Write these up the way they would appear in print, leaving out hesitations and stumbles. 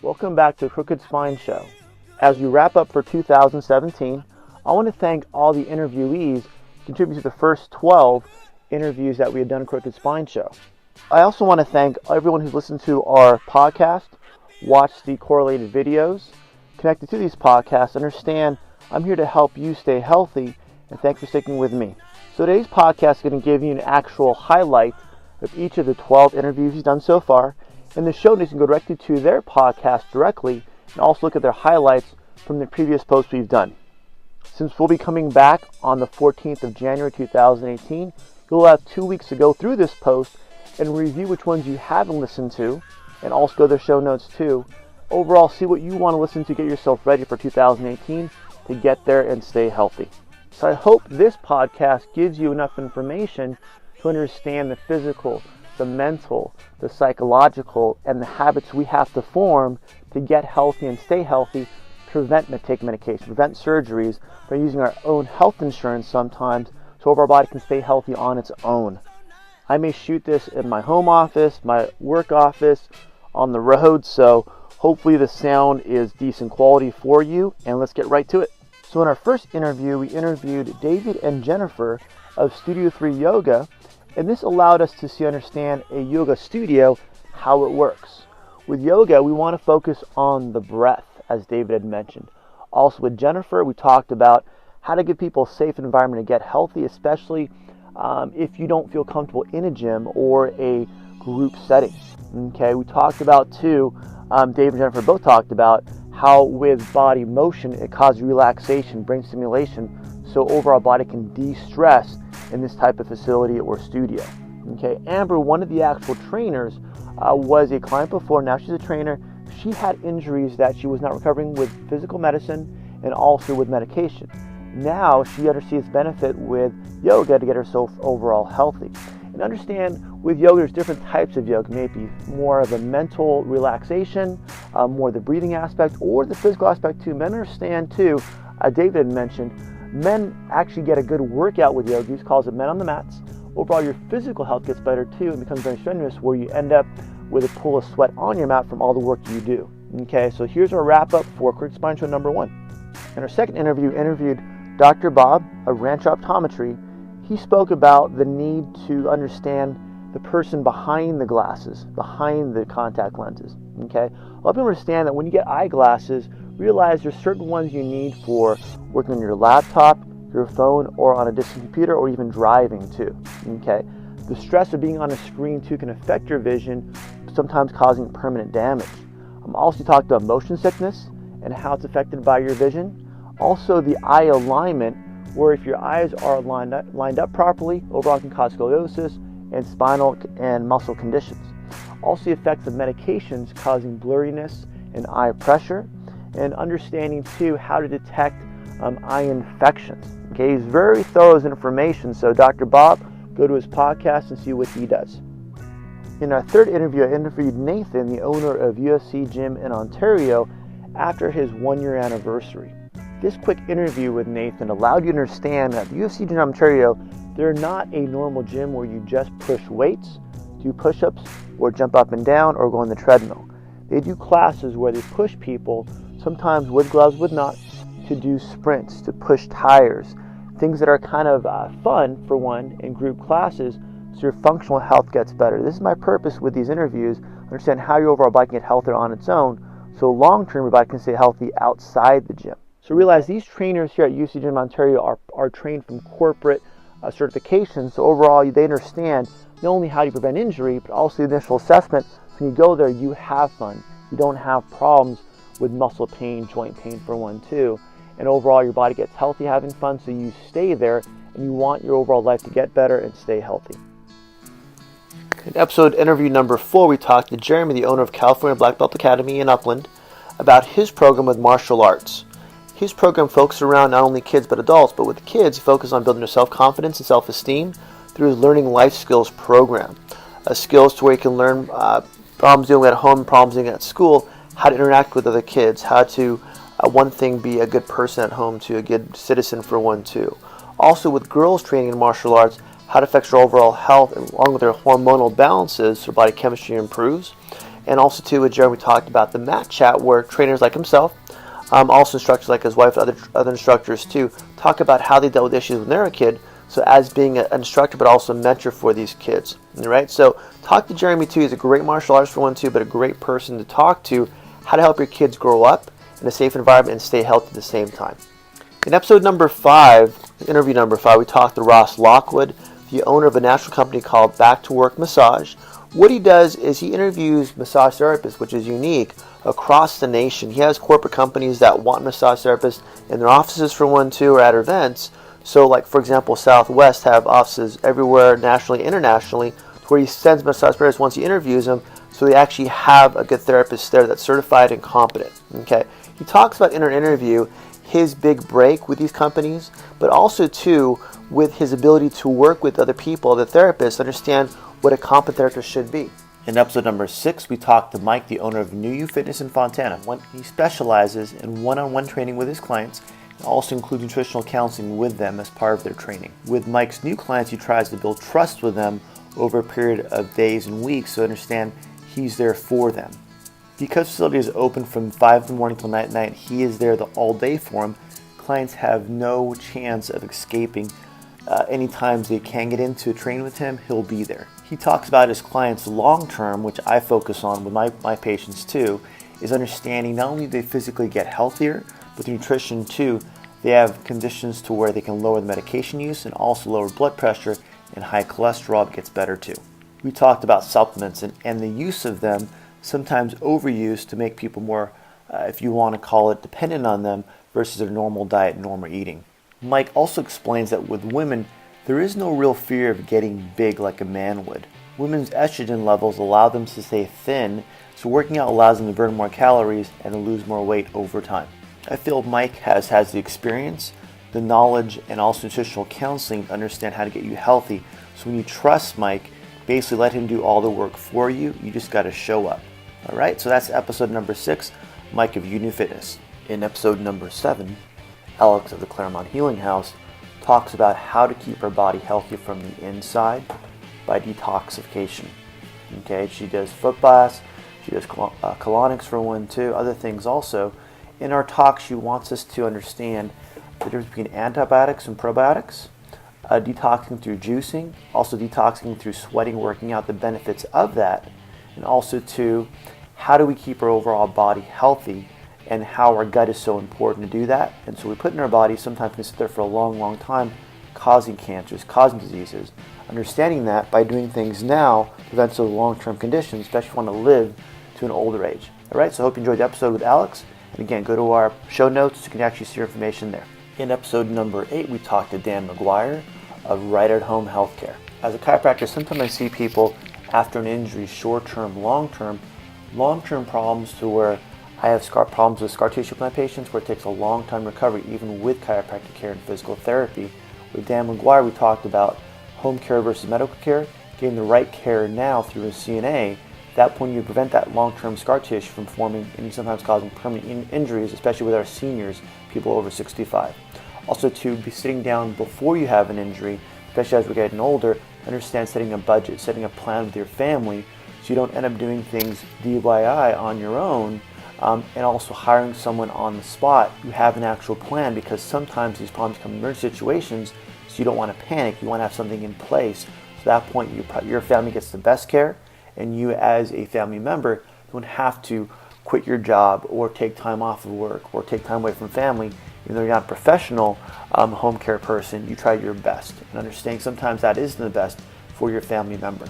Welcome back to Crooked Spine Show. As we wrap up for 2017, I want to thank all the interviewees who contributed to the first 12 interviews that we had done at Crooked Spine Show. I also want to thank everyone who's listened to our podcast, watched the correlated videos, connected to these podcasts. Understand I'm here to help you stay healthy, and thanks for sticking with me. So today's podcast is going to give you an actual highlight of each of the 12 interviews he's done so far. In the show notes, you can go directly to their podcast directly and also look at their highlights from the previous posts we've done. Since we'll be coming back on the 14th of January 2018, you'll have 2 weeks to go through this post and review which ones you haven't listened to, and also go to their show notes too. Overall, see what you want to listen to, get yourself ready for 2018 to get there and stay healthy. So I hope this podcast gives you enough information to understand the physical, the mental, the psychological, and the habits we have to form to get healthy and stay healthy, prevent taking medication, prevent surgeries, by using our own health insurance sometimes so our body can stay healthy on its own. I may shoot this in my home office, my work office, on the road, so hopefully the sound is decent quality for you, and let's get right to it. So in our first interview, we interviewed David and Jennifer of Studio 3 Yoga, and this allowed us to understand a yoga studio, how it works. With yoga, we want to focus on the breath, as David had mentioned. Also with Jennifer, we talked about how to give people a safe environment to get healthy, especially if you don't feel comfortable in a gym or a group setting. Okay, we talked about too, Dave and Jennifer both talked about how with body motion it causes relaxation, brain stimulation, so overall body can de-stress in this type of facility or studio. Okay, Amber, one of the actual trainers, was a client before. Now she's a trainer. She had injuries that she was not recovering with physical medicine and also with medication. Now she understands benefit with yoga to get herself overall healthy. And understand with yoga there's different types of yoga. Maybe more of a mental relaxation, more the breathing aspect, or the physical aspect too. Men understand too, David had mentioned, men actually get a good workout with yoga. He calls it men on the mats. Overall your physical health gets better too and becomes very strenuous, where you end up with a pool of sweat on your mat from all the work you do. Okay, so here's our wrap up for Crooked Spine Show number 1. In our second interview, interviewed Dr. Bob of Ranch Optometry. He spoke about the need to understand the person behind the glasses, behind the contact lenses. Okay, a lot of people understand that when you get eyeglasses, realize there's certain ones you need for working on your laptop, your phone, or on a distant computer, or even driving too. Okay, the stress of being on a screen too can affect your vision, sometimes causing permanent damage. Also talked about motion sickness and how it's affected by your vision. Also the eye alignment, where if your eyes are lined up properly, overall can cause scoliosis and spinal and muscle conditions. Also the effects of medications causing blurriness and eye pressure, and understanding too how to detect eye infections. Okay, he's very thorough with information, so Dr. Bob, go to his podcast and see what he does. In our third interview, I interviewed Nathan, the owner of UFC Gym in Ontario, after his 1-year anniversary. This quick interview with Nathan allowed you to understand that the UFC Gym in Ontario, they're not a normal gym where you just push weights, do push-ups, or jump up and down, or go on the treadmill. They do classes where they push people, sometimes with gloves, with not, to do sprints, to push tires, things that are kind of fun for one in group classes, so your functional health gets better. This is my purpose with these interviews, understand how your overall body can get healthier on its own, so long-term your body can stay healthy outside the gym. So realize these trainers here at UC Gym Ontario are trained from corporate certifications, so overall they understand not only how you prevent injury, but also the initial assessment. When you go there, you have fun. You don't have problems with muscle pain, joint pain for one too. And overall your body gets healthy having fun, so you stay there and you want your overall life to get better and stay healthy. In episode interview number 4, we talked to Jeremy, the owner of California Black Belt Academy in Upland, about his program with martial arts. His program focuses around not only kids but adults, but with the kids, he focuses on building their self-confidence and self-esteem through his Learning Life Skills program. Skills to where you can learn problems dealing at home, problems dealing at school, how to interact with other kids, how to, one thing, be a good person at home to a good citizen for one too. Also with girls training in martial arts, how it affects their overall health along with their hormonal balances so body chemistry improves. And also too, with Jeremy, we talked about the mat chat where trainers like himself, also instructors like his wife, other instructors too, talk about how they dealt with issues when they were a kid. So as being an instructor, but also a mentor for these kids, all right? So talk to Jeremy too. He's a great martial artist for one too, but a great person to talk to, how to help your kids grow up in a safe environment and stay healthy at the same time. In episode number 5, interview number 5, we talked to Ross Lockwood, the owner of a national company called Back to Work Massage. What he does is he interviews massage therapists, which is unique, across the nation. He has corporate companies that want massage therapists in their offices for one too, or at events. So like, for example, Southwest have offices everywhere, nationally, internationally, where he sends massage therapists once he interviews them, so they actually have a good therapist there that's certified and competent. Okay. He talks about in our interview his big break with these companies, but also too with his ability to work with other people, the therapists, understand what a competent therapist should be. In episode number 6, we talked to Mike, the owner of New You Fitness in Fontana. He specializes in one-on-one training with his clients, and also includes nutritional counseling with them as part of their training. With Mike's new clients, he tries to build trust with them over a period of days and weeks so understand he's there for them. Because the facility is open from 5 in the morning till night at night, he is there all day for them. Clients have no chance of escaping. Any times they can get into a training with him, he'll be there. He talks about his clients long term, which I focus on with my patients too, is understanding not only do they physically get healthier, but the nutrition too. They have conditions to where they can lower the medication use and also lower blood pressure, and high cholesterol gets better too. We talked about supplements and the use of them, sometimes overused to make people more, if you want to call it, dependent on them versus their normal diet and normal eating. Mike also explains that with women, there is no real fear of getting big like a man would. Women's estrogen levels allow them to stay thin, so working out allows them to burn more calories and to lose more weight over time. I feel Mike has the experience, the knowledge, and also nutritional counseling to understand how to get you healthy. So when you trust Mike, basically let him do all the work for you. You just got to show up. All right, so that's episode number 6, Mike of New Fitness. In episode number 7, Alex of the Claremont Healing House talks about how to keep her body healthy from the inside by detoxification. Okay, she does foot baths, she does colonics for one too, other things also. In our talk, she wants us to understand the difference between antibiotics and probiotics, detoxing through juicing, also detoxing through sweating, working out, the benefits of that, and also to how do we keep our overall body healthy and how our gut is so important to do that. And so we put in our body, sometimes can sit there for a long time, causing cancers, causing diseases. Understanding that by doing things now prevents those long-term conditions, especially if you want to live to an older age. All right, so I hope you enjoyed the episode with Alex. And again, go to our show notes, you can actually see your information there. In episode number 8, we talked to Dan McGuire of Right at Home Healthcare. As a chiropractor, sometimes I see people after an injury, short-term, long-term problems to where I have problems with scar tissue with my patients where it takes a long time recovery, even with chiropractic care and physical therapy. With Dan McGuire, we talked about home care versus medical care, getting the right care now through a CNA. At that point, you prevent that long-term scar tissue from forming and sometimes causing permanent injuries, especially with our seniors, people over 65. Also, to be sitting down before you have an injury, especially as we're getting older, understand setting a budget, setting a plan with your family, so you don't end up doing things DIY on your own, and also hiring someone on the spot. You have an actual plan, because sometimes these problems come in emergency situations, so you don't want to panic. You want to have something in place. So at that point, your family gets the best care, and you as a family member don't have to quit your job or take time off of work or take time away from family. Even though you're not a professional home care person, you try your best and understanding sometimes that isn't the best for your family member.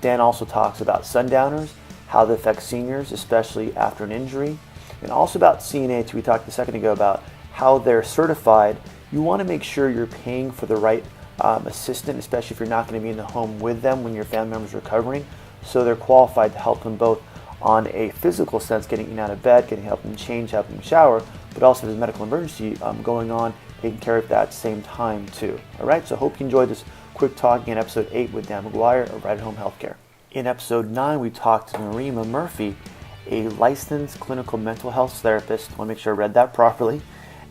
Dan also talks about sundowners, how they affect seniors, especially after an injury, and also about CNA, we talked a second ago about how they're certified. You want to make sure you're paying for the right assistant, especially if you're not going to be in the home with them when your family member's recovering, so they're qualified to help them both on a physical sense, getting in and out of bed, help them change, help them shower, but also if there's a medical emergency going on, taking care of that at the same time too. All right, so hope you enjoyed this quick talk in episode 8 with Dan McGuire of Right at Home Healthcare. In episode 9, we talked to Narima Murphy, a licensed clinical mental health therapist. I want to make sure I read that properly.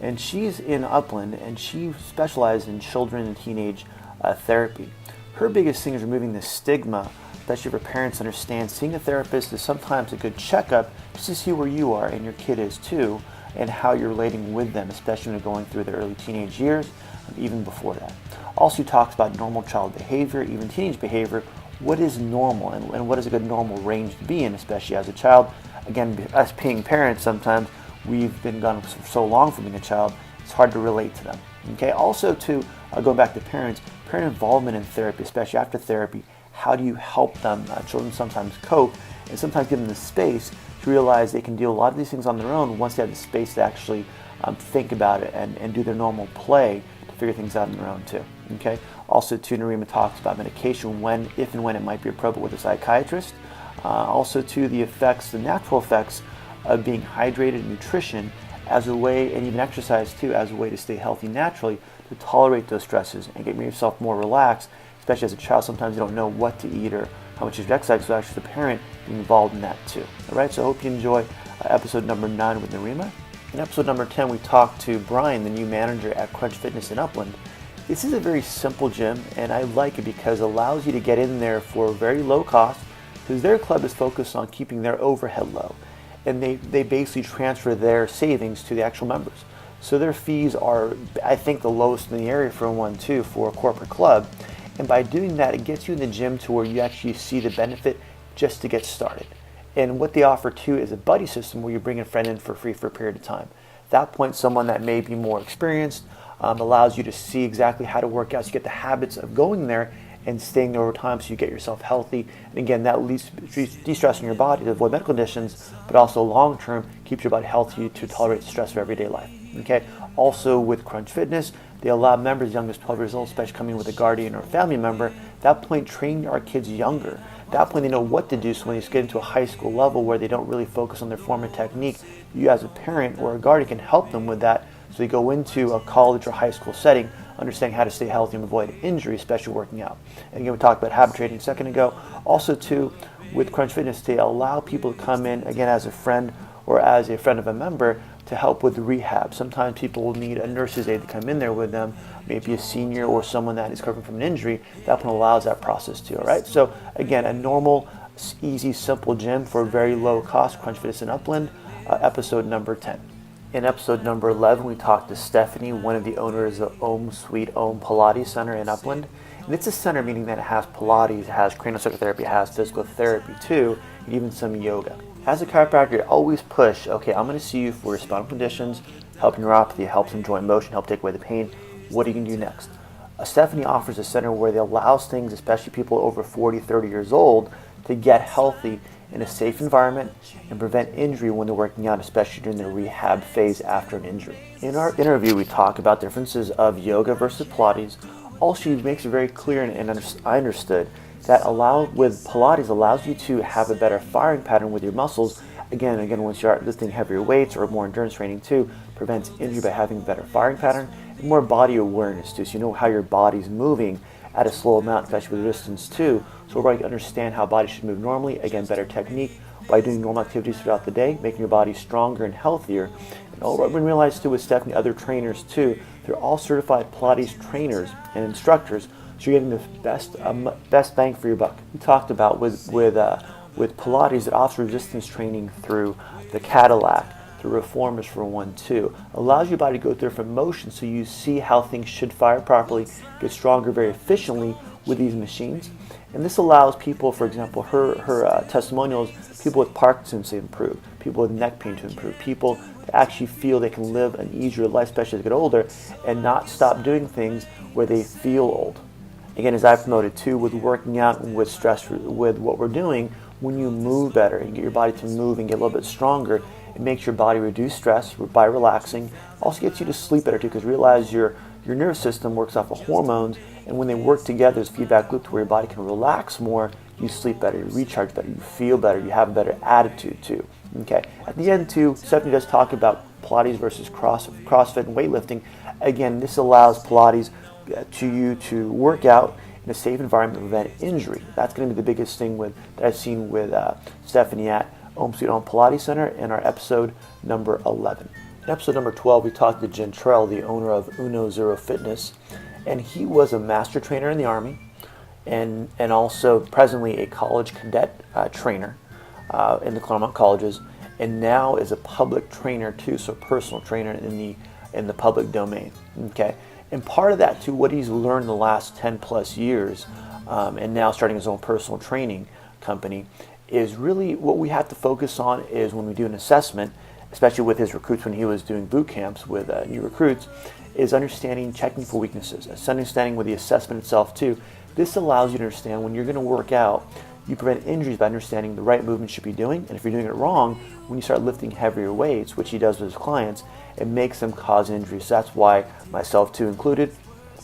And she's in Upland, and she specializes in children and teenage therapy. Her biggest thing is removing the stigma especially for parents to understand seeing a therapist is sometimes a good checkup just to see where you are and your kid is too, and how you're relating with them, especially when they're going through their early teenage years, even before that. Also, he talks about normal child behavior, even teenage behavior. What is normal and what is a good normal range to be in, especially as a child. Again, us being parents, sometimes we've been gone for so long from being a child, it's hard to relate to them. Okay. Also, too, going back to parent involvement in therapy, especially after therapy. How do you help them? Children sometimes cope, and sometimes give them the space to realize they can deal a lot of these things on their own once they have the space to actually think about it and do their normal play to figure things out on their own too. Okay. Also, too, Narima talks about medication, if and when it might be appropriate with a psychiatrist. Also, too, the natural effects of being hydrated, nutrition as a way, and even exercise too, as a way to stay healthy naturally, to tolerate those stresses and get yourself more relaxed. Especially as a child, sometimes you don't know what to eat or how much you should exercise, so actually the parent being involved in that too. All right, so I hope you enjoy episode number 9 with Narima. In episode number 10, we talked to Brian, the new manager at Crunch Fitness in Upland. This is a very simple gym, and I like it because it allows you to get in there for very low cost, because their club is focused on keeping their overhead low, and they basically transfer their savings to the actual members. So their fees are, I think, the lowest in the area for a corporate club. And by doing that, it gets you in the gym to where you actually see the benefit just to get started. And what they offer too is a buddy system where you bring a friend in for free for a period of time. At that point, someone that may be more experienced allows you to see exactly how to work out, so you get the habits of going there and staying there over time, so you get yourself healthy. And again, that leads to de-stressing your body to avoid medical conditions, but also long term keeps your body healthy to tolerate the stress of everyday life. Okay. Also, with Crunch Fitness, they allow members as young as 12 years old, especially coming with a guardian or a family member. At that point, train our kids younger. At that point, they know what to do. So when they get into a high school level where they don't really focus on their form and technique, you as a parent or a guardian can help them with that. So they go into a college or high school setting, understanding how to stay healthy and avoid injury, especially working out. And again, we talked about habit training a second ago. Also, too, with Crunch Fitness, they allow people to come in, again, as a friend or as a friend of a member, to help with rehab. Sometimes people will need a nurse's aide to come in there with them, maybe a senior or someone that is recovering from an injury. That one allows that process too, all right? So again, a normal, easy, simple gym for very low cost, Crunch Fitness in Upland, episode number 10. In episode number 11, we talked to Stephanie, one of the owners of Sweet Om Pilates Center in Upland. And it's a center, meaning that it has Pilates, it has cranial psychotherapy, it has physical therapy too, and even some yoga. As a chiropractor, I always push, okay, I'm going to see you for spinal conditions, help neuropathy, help some joint motion, help take away the pain. What are you going to do next? Stephanie offers a center where they allows things, especially people over 40, 30 years old, to get healthy in a safe environment and prevent injury when they're working out, especially during their rehab phase after an injury. In our interview, we talk about differences of yoga versus Pilates. Also, she makes it very clear, and I understood, that with Pilates allows you to have a better firing pattern with your muscles. Again, once you start lifting heavier weights or more endurance training too, prevents injury by having a better firing pattern and more body awareness too. So you know how your body's moving at a slow amount, especially with resistance too. So we're going to understand how body should move normally. Again, better technique by doing normal activities throughout the day, making your body stronger and healthier. And all we realized too with Stephanie, other trainers too, they're all certified Pilates trainers and instructors. So you're getting the best bang for your buck. We talked about with Pilates, it offers resistance training through the Cadillac, through reformers for 1, 2. Allows your body to go through different motions so you see how things should fire properly, get stronger very efficiently with these machines. And this allows people, for example, her testimonials, people with Parkinson's to improve, people with neck pain to improve, people to actually feel they can live an easier life, especially as they get older, and not stop doing things where they feel old. Again, as I've promoted too, with working out and with stress, with what we're doing, when you move better and get your body to move and get a little bit stronger, it makes your body reduce stress by relaxing. Also gets you to sleep better too, because realize your nervous system works off of hormones, and when they work together, there's a feedback loop to where your body can relax more, you sleep better, you recharge better, you feel better, you have a better attitude too. Okay. At the end too, Stephanie does talk about Pilates versus CrossFit and weightlifting. Again, this allows Pilates to you to work out in a safe environment to prevent injury. That's going to be the biggest thing that I've seen with Stephanie at Sweet Om Pilates Center in our episode number 11. In episode number 12, we talked to Jenn, the owner of Uno Zero Fitness, and he was a master trainer in the Army. and also presently a college cadet trainer in the Claremont colleges, and now is a public trainer too, so personal trainer in the public domain. Okay, and part of that too, what he's learned the last 10 plus years, and now starting his own personal training company, is really what we have to focus on is when we do an assessment, especially with his recruits when he was doing boot camps with new recruits, is understanding, checking for weaknesses. It's understanding with the assessment itself too. This allows you to understand when you're going to work out, you prevent injuries by understanding the right movement you should be doing, and if you're doing it wrong, when you start lifting heavier weights, which he does with his clients, it makes them cause injuries. So that's why myself too included, you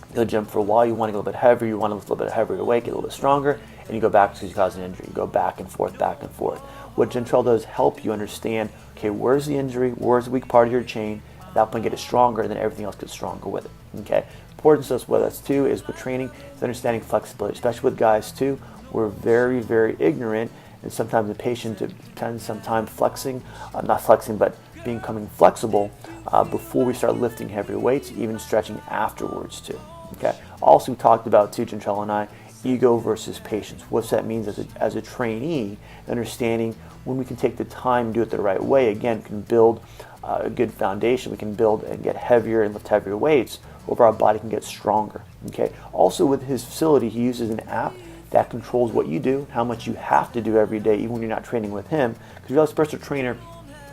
go to the gym for a while, you want to get a little bit heavier, you want to lift a little bit heavier weight, get a little bit stronger, and you go back because you cause an injury. You go back and forth, back and forth. What Jentrell does help you understand, okay, where's the injury, where's the weak part of your chain, at that point get it stronger, and then everything else gets stronger with it, okay? Importance of what that's too is with training is understanding flexibility, especially with guys too. We're very, very ignorant, and sometimes the patient tends sometimes flexing, not flexing, but becoming flexible before we start lifting heavier weights, even stretching afterwards too. Okay. Also, we talked about too, Jentrell and I, ego versus patience. What that means as a trainee, understanding when we can take the time and do it the right way. Again, can build a good foundation. We can build and get heavier and lift heavier weights. Over our body can get stronger. Okay. Also, with his facility, he uses an app that controls what you do, how much you have to do every day, even when you're not training with him, because you're a personal trainer,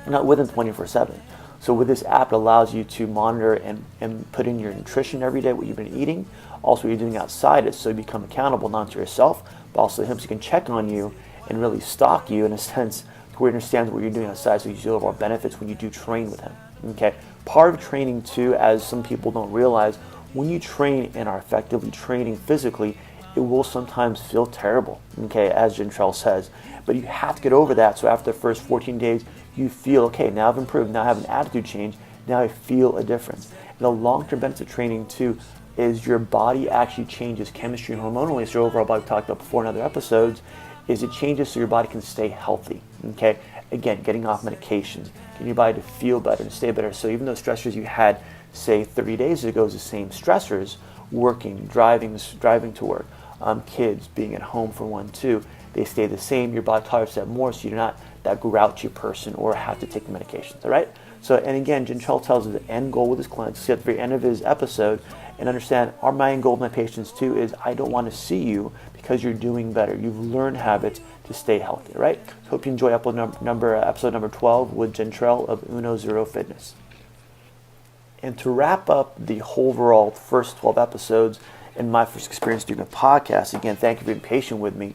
you're not with him 24/7. So with this app, it allows you to monitor and put in your nutrition every day, what you've been eating, also what you're doing outside it, so you become accountable not to yourself, but also him, so he can check on you and really stalk you in a sense to where he understands what you're doing outside, so you see overall benefits when you do train with him. Okay. Part of training too, as some people don't realize, when you train and are effectively training physically, it will sometimes feel terrible, okay, as Jentrell says. But you have to get over that, so after the first 14 days, you feel, okay, now I've improved, now I have an attitude change, now I feel a difference. And the long-term benefits of training, too, is your body actually changes chemistry and hormonally, so overall body, we talked about before in other episodes, is it changes so your body can stay healthy, okay? Again, getting off medications, getting your body to feel better and stay better. So even those stressors you had, say, 30 days ago is the same stressors, working, driving to work, kids being at home for one too, they stay the same. Your body tolerates that more, so you're not that grouchy person or have to take the medications. All right. So, and again, Jentrell tells us the end goal with his clients. See at the very end of his episode, and understand our main goal with my patients too is I don't want to see you because you're doing better. You've learned habits to stay healthy. All right. So hope you enjoy episode number 12 with Jentrell of Uno Zero Fitness. And to wrap up the overall first 12 episodes in my first experience doing a podcast, again, thank you for being patient with me.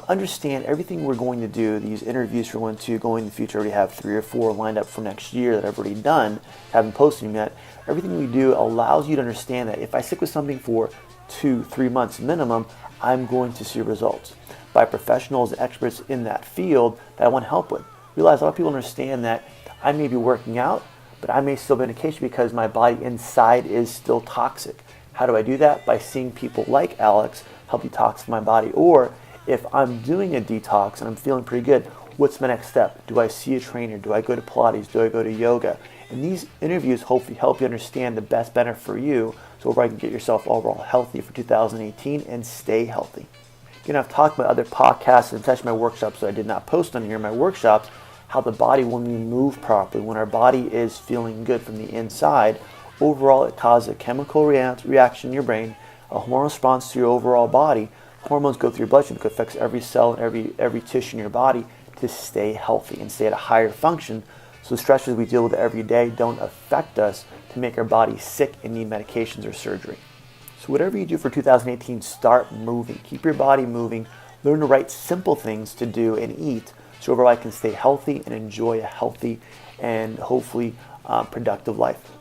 Understand everything we're going to do, these interviews for one, two, going in the future, I already have 3 or 4 lined up for next year that I've already done, haven't posted them yet. Everything we do allows you to understand that if I stick with something for 2-3 months minimum, I'm going to see results by professionals and experts in that field that I want help with. Realize a lot of people understand that I may be working out, but I may still be on medication because my body inside is still toxic. How do I do that? By seeing people like Alex help detox my body. Or if I'm doing a detox and I'm feeling pretty good, what's my next step? Do I see a trainer? Do I go to Pilates? Do I go to yoga? And these interviews hopefully help you understand the best benefit for you so I can get yourself overall healthy for 2018 and stay healthy. Again, I've talked about other podcasts and especially my workshops that I did not post on here, my workshops, how the body, when we move properly, when our body is feeling good from the inside, overall, it causes a chemical reaction in your brain, a hormonal response to your overall body. Hormones go through your bloodstream, it affects every cell and every tissue in your body to stay healthy and stay at a higher function. So the stressors we deal with every day don't affect us to make our body sick and need medications or surgery. So whatever you do for 2018, start moving. Keep your body moving. Learn the right simple things to do and eat so overall I can stay healthy and enjoy a healthy and hopefully productive life.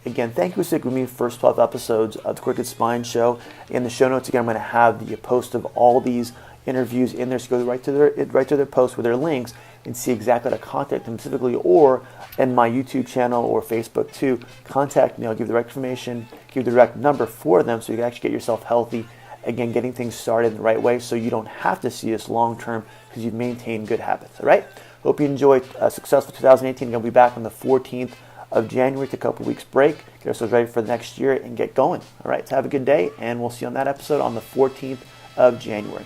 Again, thank you for sticking with me first 12 episodes of the Crooked Spine Show. In the show notes, again, I'm going to have the post of all these interviews in there, so go right to their post with their links and see exactly how to contact them specifically, or in my YouTube channel or Facebook too, contact me. I'll give you the direct information, give you the direct number for them so you can actually get yourself healthy. Again, getting things started in the right way so you don't have to see us long term because you've maintained good habits. All right? Hope you enjoyed a successful 2018. I'll be back on the 14th of January to a couple weeks break, get ourselves ready for the next year and get going. All right, so have a good day, and we'll see you on that episode on the 14th of January.